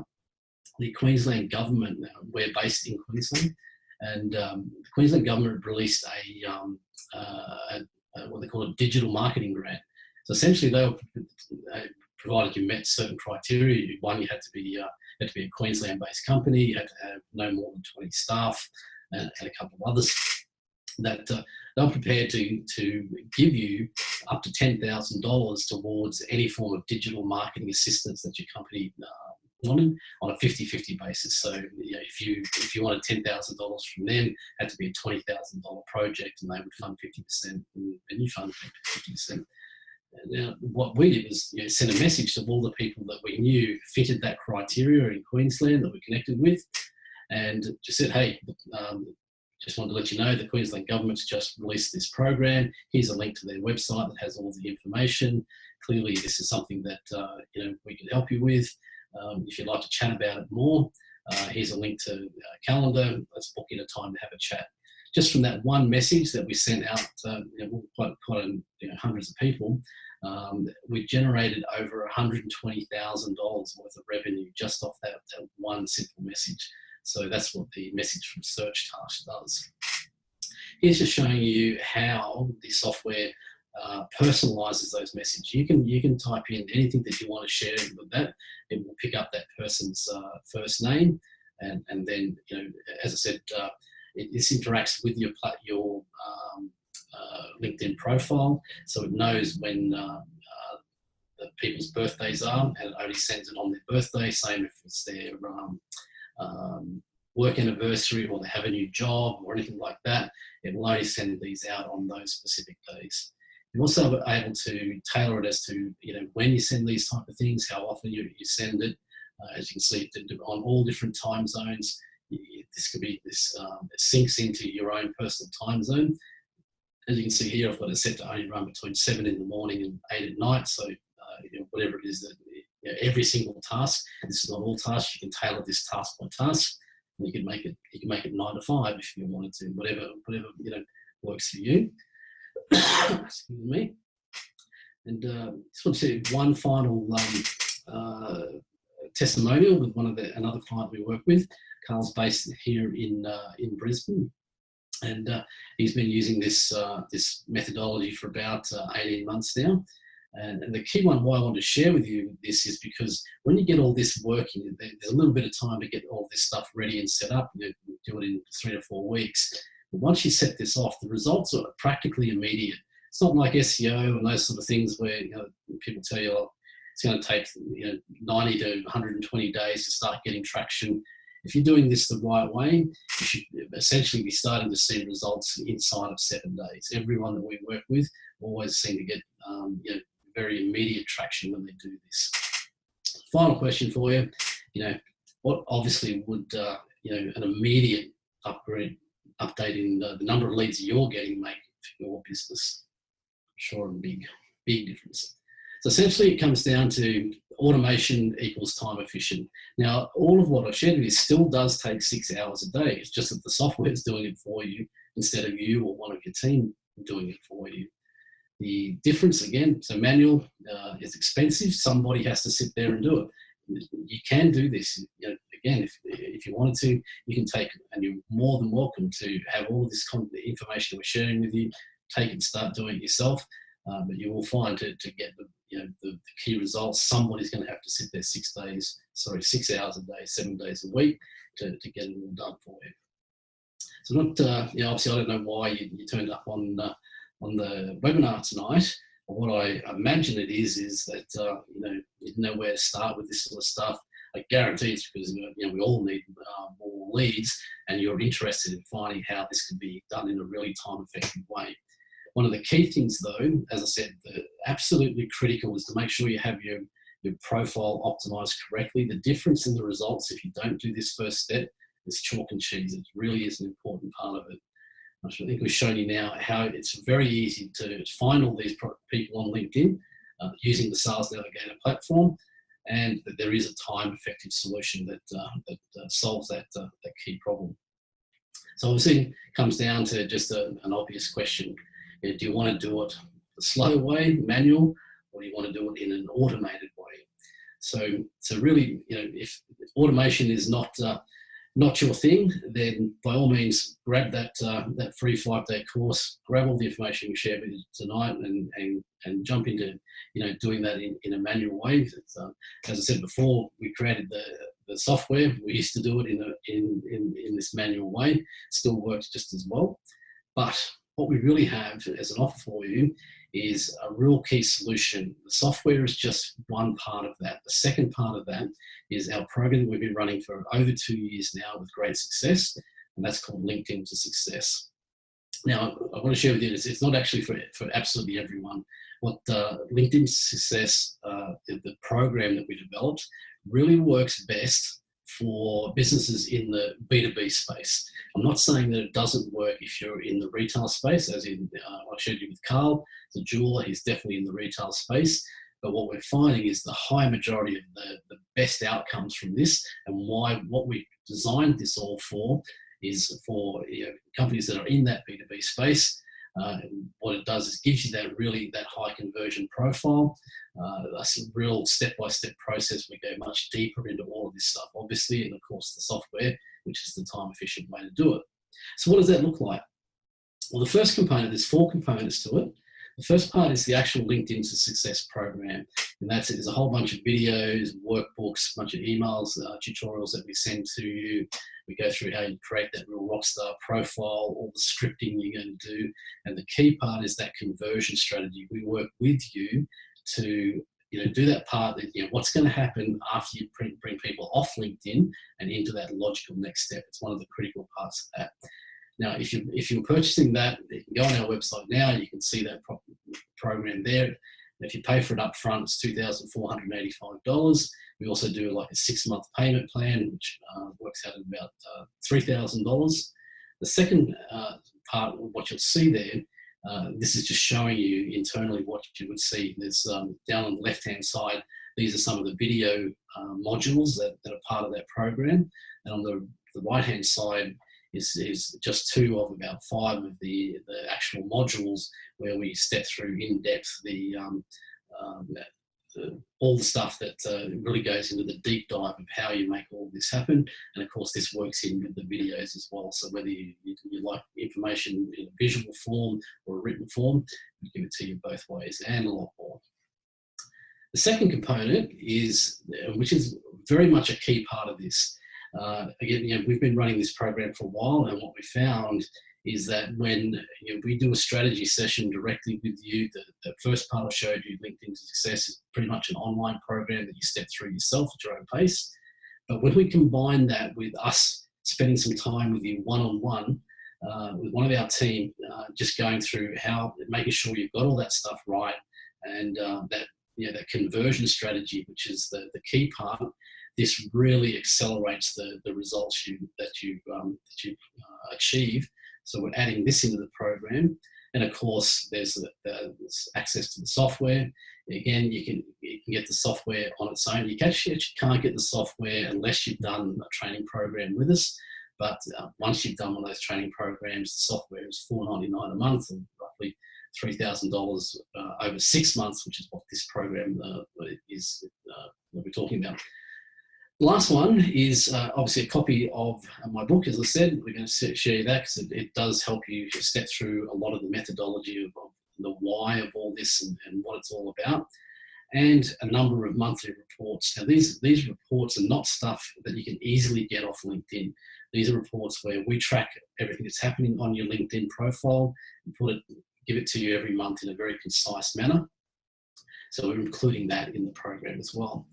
Speaker 1: The Queensland government, we're based in Queensland, and the Queensland government released what they call a digital marketing grant. So essentially, they were provided you met certain criteria. One, you had to be a Queensland-based company. You had to have no more than 20 staff, and a couple of others. That they were prepared to give you up to $10,000 towards any form of digital marketing assistance that your company wanted on a 50-50 basis. So if you wanted $10,000 from them, it had to be a $20,000 project, and they would fund 50%, and you fund 50%. Now, what we did was send a message to all the people that we knew fitted that criteria in Queensland that we connected with, and just said, hey, just wanted to let you know the Queensland Government's just released this program. Here's a link to their website that has all the information. Clearly, this is something that we can help you with. If you'd like to chat about it more, here's a link to calendar. Let's book in a time to have a chat. Just from that one message that we sent out, quite hundreds of people, we generated over $120,000 worth of revenue just off that one simple message. So that's what the message from Search Task does. Here's just showing you how the software personalizes those messages. You can type in anything that you want to share with that. It will pick up that person's first name, and then, as I said, this interacts with your LinkedIn profile, so it knows when the people's birthdays are, and it only sends it on their birthday. Same if it's their work anniversary, or they have a new job or anything like that, it will only send these out on those specific days. You're also able to tailor it as to when you send these type of things, how often you send it. As you can see, on all different time zones. This could be it syncs into your own personal time zone. As you can see here, I've got it set to only run between 7 in the morning and 8 at night. So whatever it is that every single task. This is not all tasks. You can tailor this task by task, and you can make it 9 to 5 if you wanted to. Whatever works for you. Excuse me. And just want to say one final testimonial with another client we work with. Carl's based here in Brisbane, and he's been using this methodology for about 18 months now. And the key one why I want to share with you this is because when you get all this working, there's a little bit of time to get all this stuff ready and set up. You do it in 3 to 4 weeks. But once you set this off, the results are practically immediate. It's not like SEO and those sort of things where people tell you, oh, it's going to take 90 to 120 days to start getting traction. If you're doing this the right way, you should essentially be starting to see results inside of 7 days. Everyone that we work with always seem to get very immediate traction when they do this. Final question for you, what obviously would an immediate updating the number of leads you're getting make for your business? Sure, a big difference. So essentially it comes down to automation equals time efficient. Now, all of what I've shared with you still does take 6 hours a day. It's just that the software is doing it for you instead of you or one of your team doing it for you. The difference, again, so manual is expensive. Somebody has to sit there and do it. You can do this. Again, if you wanted to, you can take, and you're more than welcome to have all this information we're sharing with you, take it and start doing it yourself. But you will find to get the key results, somebody's going to have to sit there 6 hours a day, 7 days a week to get it all done for you. So not, obviously I don't know why you turned up on the webinar tonight. What I imagine it is that you didn't know where to start with this sort of stuff. I guarantee it's because we all need more leads, and you're interested in finding how this can be done in a really time-effective way. One of the key things, though, as I said, absolutely critical is to make sure you have your profile optimized correctly. The difference in the results, if you don't do this first step, is chalk and cheese. It really is an important part of it. I think we've shown you now how it's very easy to find all these people on LinkedIn using the Sales Navigator platform, and that there is a time-effective solution that solves that key problem. So obviously it comes down to just an obvious question. Do you want to do it the slow way, manual, or do you want to do it in an automated way? So really, if automation is not your thing, then by all means grab that free 5-day course, grab all the information we shared with you tonight, and jump into doing that in a manual way. As I said before, we created the software. We used to do it in this manual way. It still works just as well, but what we really have as an offer for you is a real key solution. The software is just one part of that. The second part of that is our program that we've been running for over 2 years now with great success, and that's called LinkedIn to Success. Now, I want to share with you this. It's not actually for absolutely everyone. What LinkedIn to Success, the program that we developed, really works best for businesses in the B2B space. I'm not saying that it doesn't work if you're in the retail space, as in I showed you with Carl, the jeweler, he's definitely in the retail space. But what we're finding is the high majority of the best outcomes from this, and why what we designed this all for is for companies that are in that B2B space. What it does is gives you that high conversion profile. That's a real step-by-step process. We go much deeper into all of this stuff, obviously, and of course the software, which is the time-efficient way to do it. So what does that look like? Well, the first component, there's 4 components to it. The first part is the actual LinkedIn to Success program. And that's it. There's a whole bunch of videos, workbooks, a bunch of emails, tutorials that we send to you. We go through how you create that real rockstar profile, all the scripting you're going to do. And the key part is that conversion strategy. We work with you to do that part, that what's going to happen after you bring people off LinkedIn and into that logical next step. It's one of the critical parts of that. Now, if you're purchasing that, you can go on our website now. You can see that program there. If you pay for it up front, it's $2,485. We also do like a 6-month payment plan, which works out at about $3,000. The second part, what you'll see there, this is just showing you internally what you would see. There's down on the left-hand side, these are some of the video modules that are part of that program. And on the right-hand side, is just 2 of about 5 of the actual modules where we step through in depth all the stuff that really goes into the deep dive of how you make all this happen. And of course, this works in with the videos as well. So whether you like information in a visual form or a written form, we give it to you both ways and a lot more. The second component is, which is very much a key part of this. Again, we've been running this program for a while, and what we found is that when we do a strategy session directly with you, the first part I showed you, LinkedIn to Success, is pretty much an online program that you step through yourself at your own pace. But when we combine that with us spending some time with you one-on-one, with one of our team, just going through making sure you've got all that stuff right, and that conversion strategy, which is the key part. This really accelerates the results that you achieve. So we're adding this into the program, and of course there's access to the software. Again, you can get the software on its own. You actually can't get the software unless you've done a training program with us. But once you've done one of those training programs, the software is $4.99 a month, and roughly $3,000 over 6 months, which is what this program is that we're talking about. The last one is obviously a copy of my book. As I said, we're going to share that because it does help you step through a lot of the methodology of the why of all this and what it's all about, and a number of monthly reports. Now, these reports are not stuff that you can easily get off LinkedIn. These are reports where we track everything that's happening on your LinkedIn profile and give it to you every month in a very concise manner. So we're including that in the program as well.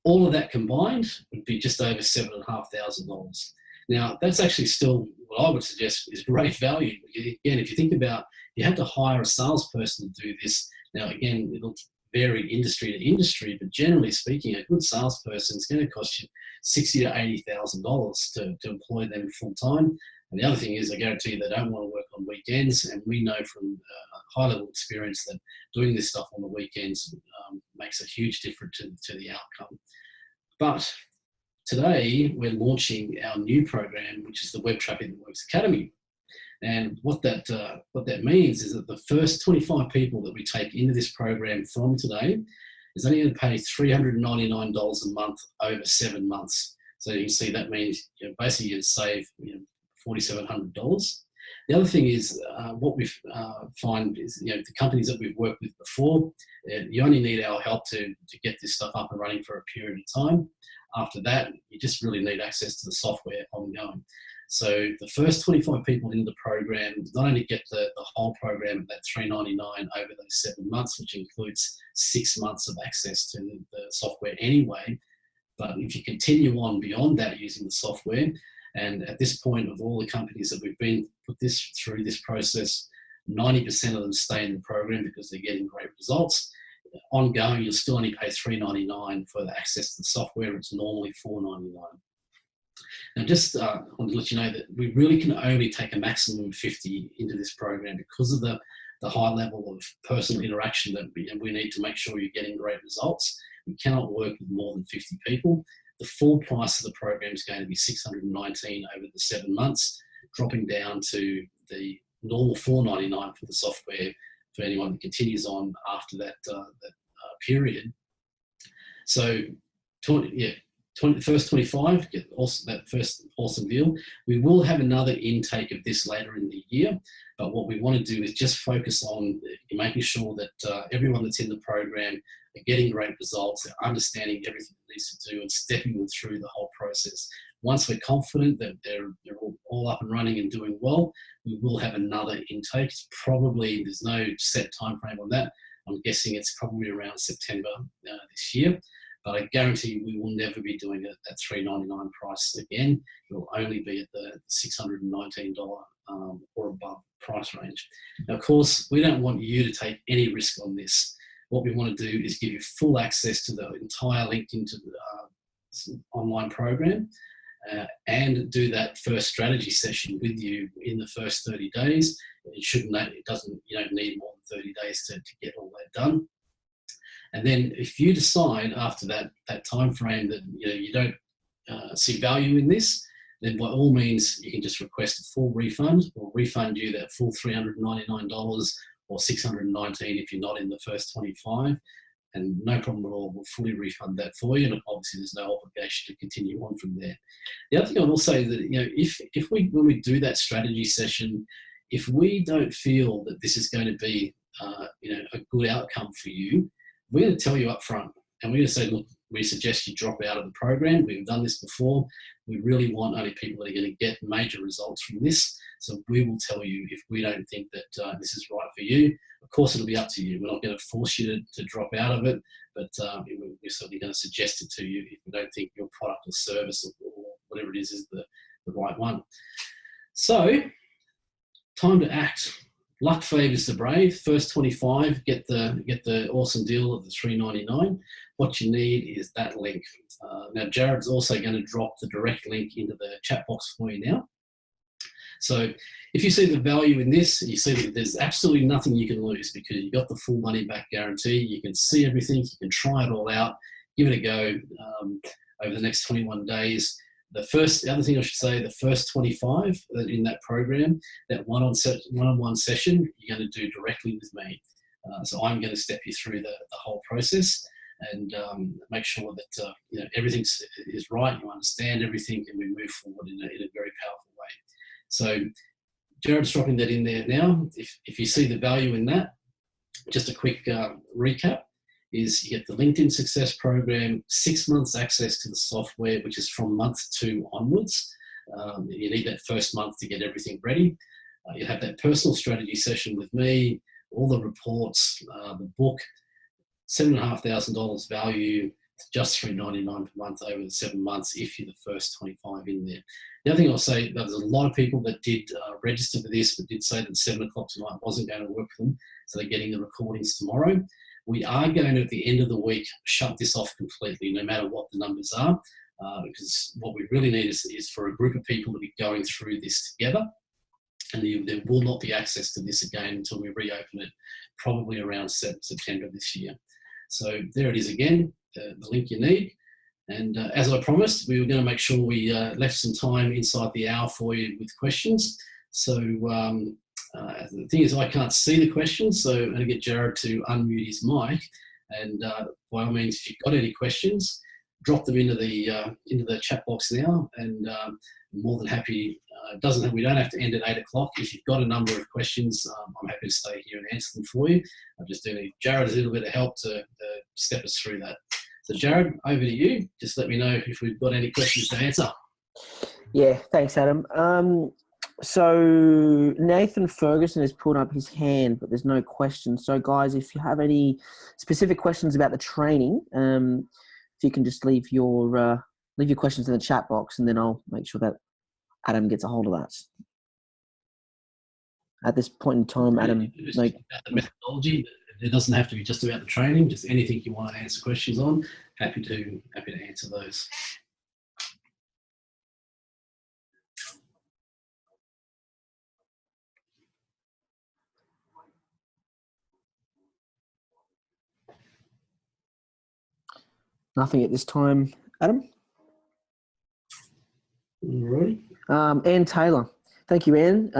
Speaker 1: All of that combined would be just over $7,500. Now, that's actually still what I would suggest is great value. Again, if you think about, you had to hire a salesperson to do this. Now, again, it'll vary industry to industry, but generally speaking, a good salesperson is going to cost you $60,000 to $80,000 to employ them full time. And the other thing is, I guarantee you they don't want to work on weekends. And we know from high level experience that doing this stuff on the weekends makes a huge difference to the outcome. But today we're launching our new program, which is the Web Traffic That Works Academy. And what that means is that the first 25 people that we take into this program from today is only going to pay $399 a month over 7 months. So you can see that means basically you save $4,700. The other thing is what we find is the companies that we've worked with before, you only need our help to get this stuff up and running for a period of time. After that, you just really need access to the software ongoing. So the first 25 people in the program not only get the whole program at that $399 over those 7 months, which includes 6 months of access to the software anyway, but if you continue on beyond that using the software, and at this point of all the companies that we've been put through this process, 90% of them stay in the program because they're getting great results. Ongoing, you'll still only pay $399 for the access to the software. It's normally $499. Now, just want to let you know that we really can only take a maximum of 50 into this program because of the high level of personal interaction that we need to make sure you're getting great results. We cannot work with more than 50 people. The full price of the program is going to be $619 over the 7 months, dropping down to the normal $499 for the software for anyone that continues on after that period. So, the first 25 get also that first awesome deal. We will have another intake of this later in the year, but what we want to do is just focus on making sure that everyone that's in the program are getting great results, they're understanding everything it needs to do and stepping them through the whole process. Once we're confident that they're all up and running and doing well, we will have another intake. It's probably, there's no set time frame on that. I'm guessing it's probably around September this year. But I guarantee we will never be doing it at $399 price again. It will only be at the $619 or above price range. Now, of course, we don't want you to take any risk on this. What we want to do is give you full access to the entire link into the online program and do that first strategy session with you in the first 30 days. You don't need more than 30 days to get all that done. And then if you decide after that time frame that you don't see value in this, then by all means you can just request a full refund. We'll refund you that full $399 or $619 if you're not in the first 25, and no problem at all. We'll fully refund that for you, and obviously there's no obligation to continue on from there. The other thing I will say is that when we do that strategy session, if we don't feel that this is going to be a good outcome for you, we're going to tell you up front, and we're going to say, look, we suggest you drop out of the program. We've done this before. We really want only people that are going to get major results from this. So we will tell you if we don't think that this is right for you. Of course, it'll be up to you. We're not going to force you to drop out of it, but we're certainly going to suggest it to you if we don't think your product or service or whatever it is the right one. So, time to act. Luck favours the brave. First 25 get the awesome deal of the $399. What you need is that link. Now Jared's also going to drop the direct link into the chat box for you now. So if you see the value in this, you see that there's absolutely nothing you can lose because you've got the full money back guarantee. You can see everything. You can try it all out. Give it a go over the next 21 days. The other thing I should say, the first 25 in that program, that one-on-one session, you're going to do directly with me. So I'm going to step you through the whole process and make sure that everything is right, you understand everything, and we move forward in a very powerful way. So Jared's dropping that in there now. If you see the value in that, just a quick recap. Is you get the LinkedIn Success Program, 6 months access to the software, which is from month 2 onwards. You need that first month to get everything ready. You have that personal strategy session with me, all the reports, the book, $7,500 value, just $399 per month over the 7 months if you're the first 25 in there. The other thing I'll say, there's a lot of people that did register for this, but did say that 7 o'clock tonight wasn't going to work for them, so they're getting the recordings tomorrow. We are going to, at the end of the week, shut this off completely, no matter what the numbers are, because what we really need is for a group of people to be going through this together, and there will not be access to this again until we reopen it, probably around September this year. So there it is again, the link you need. And as I promised, we were going to make sure we left some time inside the hour for you with questions. So the thing is, I can't see the questions, so I'm going to get Jared to unmute his mic. And by all means, if you've got any questions, drop them into the chat box now. And I'm more than happy. We don't have to end at 8 o'clock. If you've got a number of questions, I'm happy to stay here and answer them for you. I just do need Jared a little bit of help to step us through that. So Jared, over to you. Just let me know if we've got any questions to answer.
Speaker 2: Yeah, thanks, Adam. So Nathan Ferguson has pulled up his hand, but there's no questions. So guys, if you have any specific questions about the training, if you can just leave your questions in the chat box, and then I'll make sure that Adam gets a hold of that. At this point in time, Adam,
Speaker 1: the methodology. It doesn't have to be just about the training. Just anything you want to answer questions on. Happy to answer those.
Speaker 2: Nothing at this time, Adam.
Speaker 1: All right.
Speaker 2: Anne Taylor. Thank you, Anne.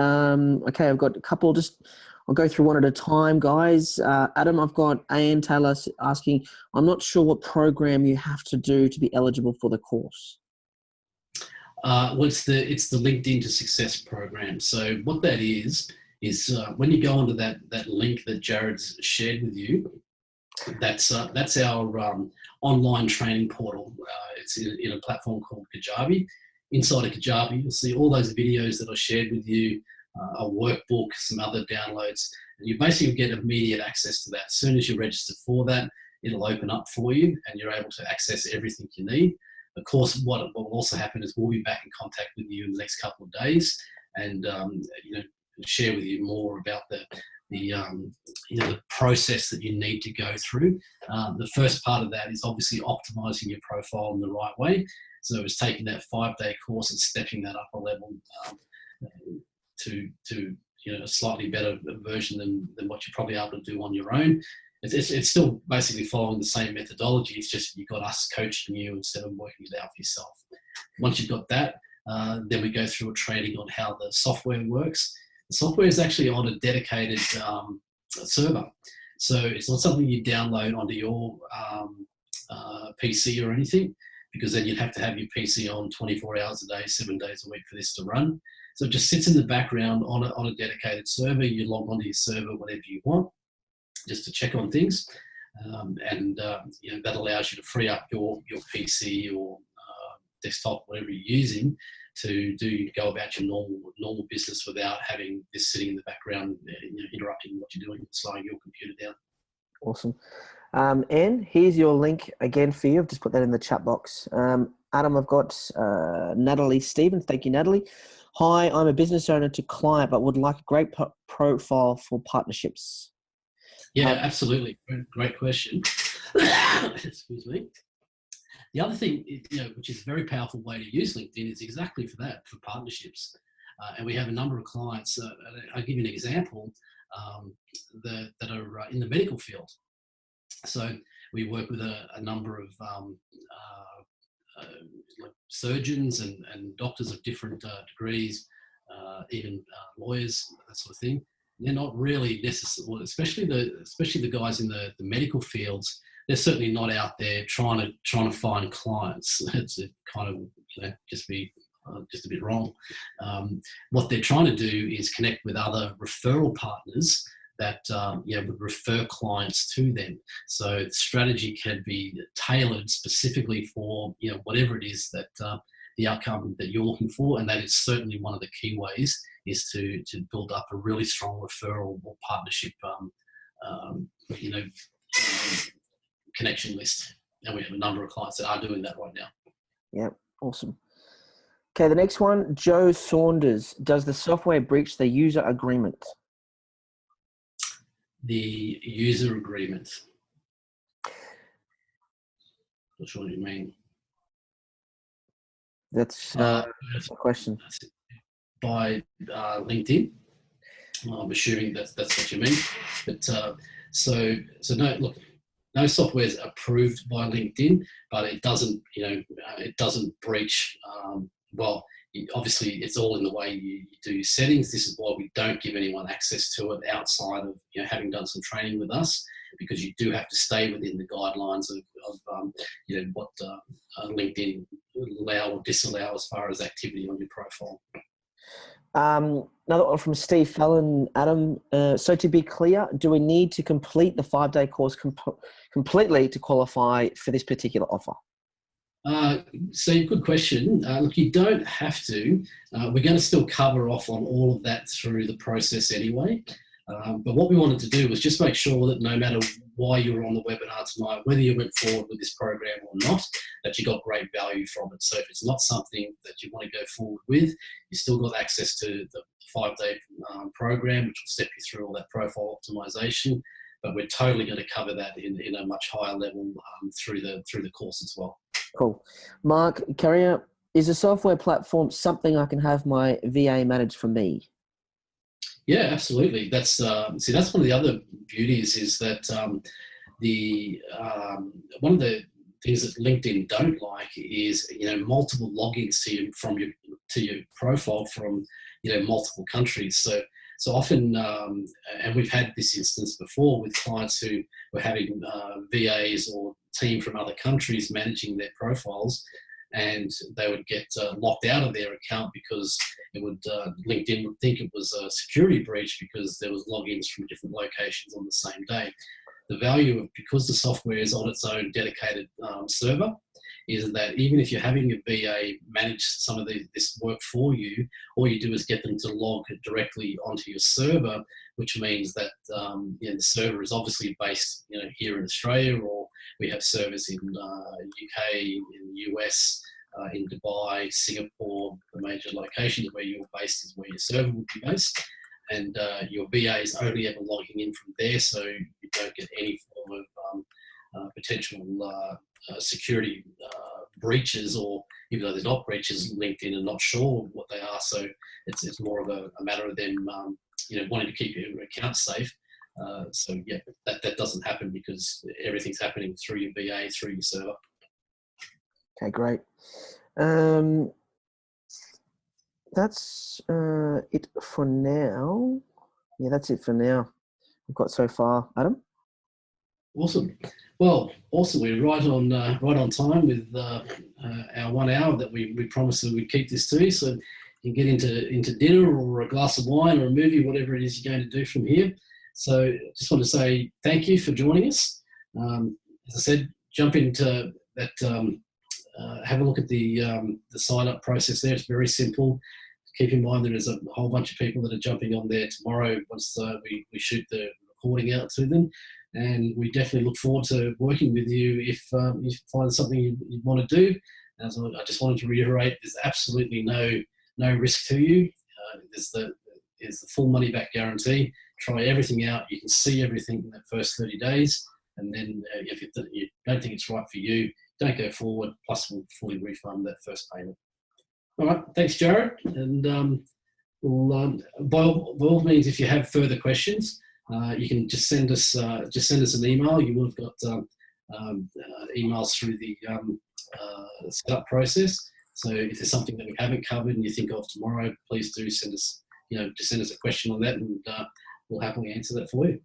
Speaker 2: Okay, I've got a couple. I'll go through one at a time, guys. Adam, I've got Anne Taylor asking, I'm not sure what program you have to do to be eligible for the course.
Speaker 1: Well, it's the LinkedIn to Success program. So what that is when you go onto that link that Jared's shared with you, that's our online training portal. It's in a platform called Kajabi. Inside of Kajabi, you'll see all those videos that I shared with you, a workbook, some other downloads, and you basically get immediate access to that. As soon as you register for that, it'll open up for you and you're able to access everything you need. Of course, what will also happen is we'll be back in contact with you in the next couple of days and share with you more about the process that you need to go through. The first part of that is obviously optimizing your profile in the right way. So it's taking that 5-day course and stepping that up a level to a slightly better version than what you're probably able to do on your own. It's still basically following the same methodology. It's just you've got us coaching you instead of working it out for yourself. Once you've got that, then we go through a training on how the software works. The software is actually on a dedicated server. So it's not something you download onto your PC or anything, because then you'd have to have your PC on 24 hours a day, 7 days a week for this to run. So it just sits in the background on a dedicated server. You log onto your server whenever you want, just to check on things. That allows you to free up your PC or desktop, whatever you're using, to go about your normal business without having this sitting in the background, interrupting what you're doing, slowing your computer down.
Speaker 2: Awesome. Anne, here's your link again for you. I've just put that in the chat box. Adam, I've got Natalie Stevens. Thank you, Natalie. Hi, I'm a business owner to client, but would like a great profile for partnerships.
Speaker 1: Yeah, absolutely. Great question. Excuse me. The other thing, which is a very powerful way to use LinkedIn, is exactly for that, for partnerships. And we have a number of clients. I'll give you an example that are in the medical field. So we work with a number of like surgeons and doctors of different degrees, even lawyers, that sort of thing. They're not really necessarily, especially the guys in the medical fields. They're certainly not out there trying to find clients. It's kind of just a bit wrong. What they're trying to do is connect with other referral partners that would refer clients to them. So the strategy can be tailored specifically for whatever it is that the outcome that you're looking for, and that is certainly one of the key ways is to build up a really strong referral or partnership connection list. And we have a number of clients that are doing that right now.
Speaker 2: Yeah, awesome. Okay, the next one, Joe Saunders. Does the software breach the user agreement?
Speaker 1: The user agreement. Not sure what you mean.
Speaker 2: That's a question.
Speaker 1: By LinkedIn. I'm assuming that's what you mean. But so no software is approved by LinkedIn, but it doesn't breach. Obviously, it's all in the way you do your settings. This is why we don't give anyone access to it outside of having done some training with us, because you do have to stay within the guidelines of what LinkedIn will allow or disallow as far as activity on your profile.
Speaker 2: Another one from Steve Fallon, Adam. So to be clear, do we need to complete the 5-day course completely to qualify for this particular offer?
Speaker 1: So good question. Look, you don't have to. We're going to still cover off on all of that through the process anyway. But what we wanted to do was just make sure that no matter why you were on the webinar tonight, whether you went forward with this program or not, that you got great value from it. So if it's not something that you want to go forward with, you still got access to the 5-day program, which will step you through all that profile optimization. But we're totally going to cover that in a much higher level through the course as well.
Speaker 2: Cool. Mark Carrier, is a software platform something I can have my VA manage for me?
Speaker 1: Yeah, absolutely. That's one of the other beauties is that one of the things that LinkedIn don't like is, multiple logins to your profile from, multiple countries. So often, and we've had this instance before with clients who were having VAs or team from other countries managing their profiles, and they would get locked out of their account because LinkedIn would think it was a security breach because there was logins from different locations on the same day. The value of, because the software is on its own dedicated server, is that even if you're having a VA manage some of this work for you, all you do is get them to log directly onto your server, which means that the server is obviously based here in Australia, or we have servers in UK, in the US, in Dubai, Singapore. The major locations where you're based is where your server would be based. And your VA is only ever logging in from there, so you don't get any form of potential security breaches, or even though there's not breaches, LinkedIn are not sure what they are. So it's more of a matter of them, wanting to keep your account safe. So yeah, that doesn't happen because everything's happening through your VA, through your server.
Speaker 2: Okay, great. That's it for now. Yeah, that's it for now. We've got so far, Adam.
Speaker 1: Awesome. Well, awesome. We're right on time with our 1 hour that we promised that we'd keep this to. So you can get into dinner or a glass of wine or a movie, whatever it is you're going to do from here. So just want to say thank you for joining us. As I said, jump into that. Have a look at the sign-up process there. It's very simple. Keep in mind there is a whole bunch of people that are jumping on there tomorrow once we shoot the recording out to them. And we definitely look forward to working with you if you find something you want to do. As I just wanted to reiterate, there's absolutely no risk to you. There's the full money back guarantee. Try everything out. You can see everything in the first 30 days. And then if you don't think it's right for you, don't go forward, plus we'll fully refund that first payment. All right, thanks, Jared. And we'll, by all means, if you have further questions, you can just send us an email. You will have got emails through the setup process. So if there's something that we haven't covered and you think of tomorrow, please do send us, just send us a question on that, and we'll happily answer that for you.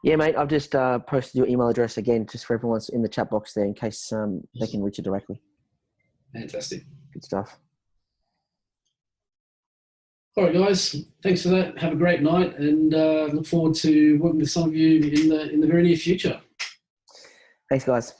Speaker 2: Yeah, mate, I've just posted your email address again, just for everyone's in the chat box there, in case they can reach you directly.
Speaker 1: Fantastic.
Speaker 2: Good stuff.
Speaker 1: All right, guys. Thanks for that. Have a great night, and look forward to working with some of you in the very near future.
Speaker 2: Thanks, guys.